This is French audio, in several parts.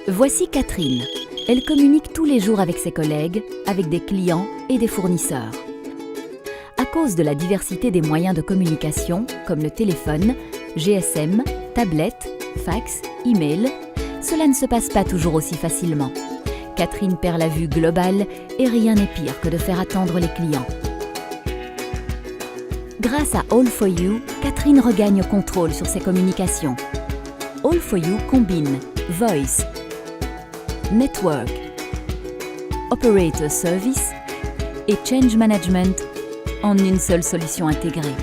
Voici Catherine. Elle communique tous les jours avec ses collègues, avec des clients et des fournisseurs. À cause de la diversité des moyens de communication, comme le téléphone, GSM, tablette, fax, email, cela ne se passe pas toujours aussi facilement. Catherine perd la vue globale et rien n'est pire que de faire attendre les clients. Grâce à All4U, Catherine regagne contrôle sur ses communications. All4U combine Voice, Network, Operator Service et Change Management en une seule solution intégrée.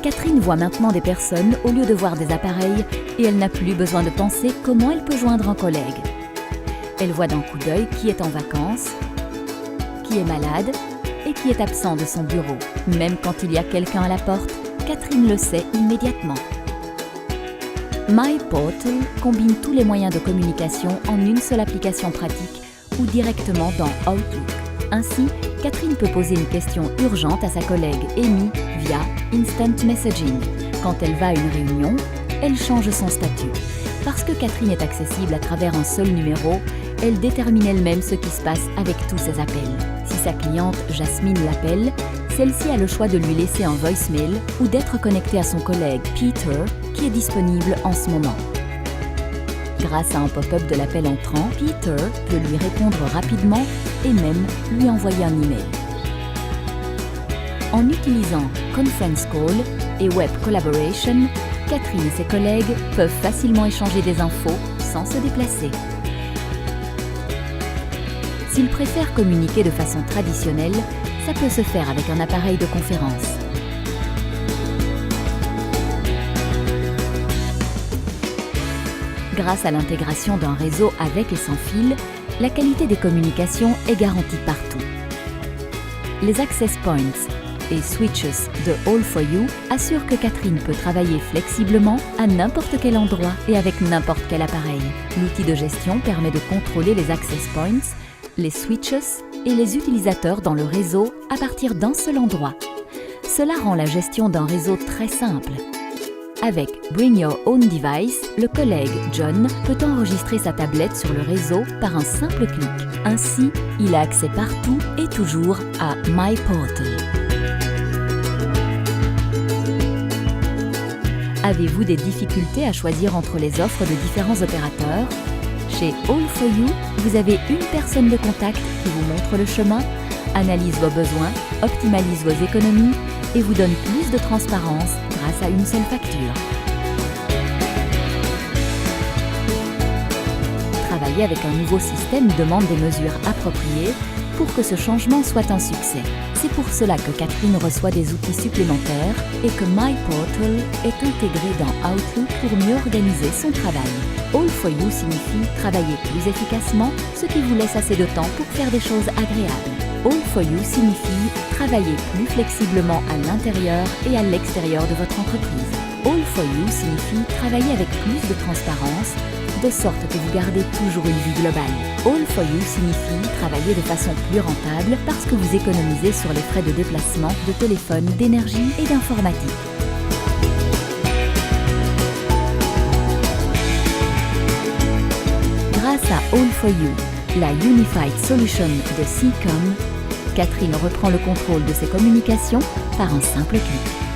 Catherine voit maintenant des personnes au lieu de voir des appareils et elle n'a plus besoin de penser comment elle peut joindre un collègue. Elle voit d'un coup d'œil qui est en vacances, qui est malade et qui est absent de son bureau. Même quand il y a quelqu'un à la porte, Catherine le sait immédiatement. MyPortal combine tous les moyens de communication en une seule application pratique ou directement dans Outlook. Ainsi, Catherine peut poser une question urgente à sa collègue Amy via Instant Messaging. Quand elle va à une réunion, elle change son statut. Parce que Catherine est accessible à travers un seul numéro, elle détermine elle-même ce qui se passe avec tous ses appels. Si sa cliente Jasmine l'appelle, celle-ci a le choix de lui laisser un voicemail ou d'être connectée à son collègue Peter, qui est disponible en ce moment. Grâce à un pop-up de l'appel entrant, Peter peut lui répondre rapidement et même lui envoyer un email. En utilisant Conference Call et Web Collaboration, Catherine et ses collègues peuvent facilement échanger des infos sans se déplacer. S'ils préfèrent communiquer de façon traditionnelle, ça peut se faire avec un appareil de conférence. Grâce à l'intégration d'un réseau avec et sans fil, la qualité des communications est garantie partout. Les access points et switches de All4U assurent que Catherine peut travailler flexiblement à n'importe quel endroit et avec n'importe quel appareil. L'outil de gestion permet de contrôler les access points, les switches et les utilisateurs dans le réseau à partir d'un seul endroit. Cela rend la gestion d'un réseau très simple. Avec Bring Your Own Device, le collègue John peut enregistrer sa tablette sur le réseau par un simple clic. Ainsi, il a accès partout et toujours à MyPortal. Avez-vous des difficultés à choisir entre les offres de différents opérateurs? Chez All4U, vous avez une personne de contact qui vous montre le chemin, analyse vos besoins, optimalise vos économies et vous donne plus de transparence grâce à une seule facture. Travailler avec un nouveau système demande des mesures appropriées pour que ce changement soit un succès. C'est pour cela que Catherine reçoit des outils supplémentaires et que MyPortal est intégré dans Outlook pour mieux organiser son travail. All4U signifie travailler plus efficacement, ce qui vous laisse assez de temps pour faire des choses agréables. All4U signifie travailler plus flexiblement à l'intérieur et à l'extérieur de votre entreprise. All4U signifie travailler avec plus de transparence, de sorte que vous gardez toujours une vue globale. All4U signifie travailler de façon plus rentable parce que vous économisez sur les frais de déplacement, de téléphone, d'énergie et d'informatique. Grâce à All4U, la Unified Solution de CCOM, Catherine reprend le contrôle de ses communications par un simple clic.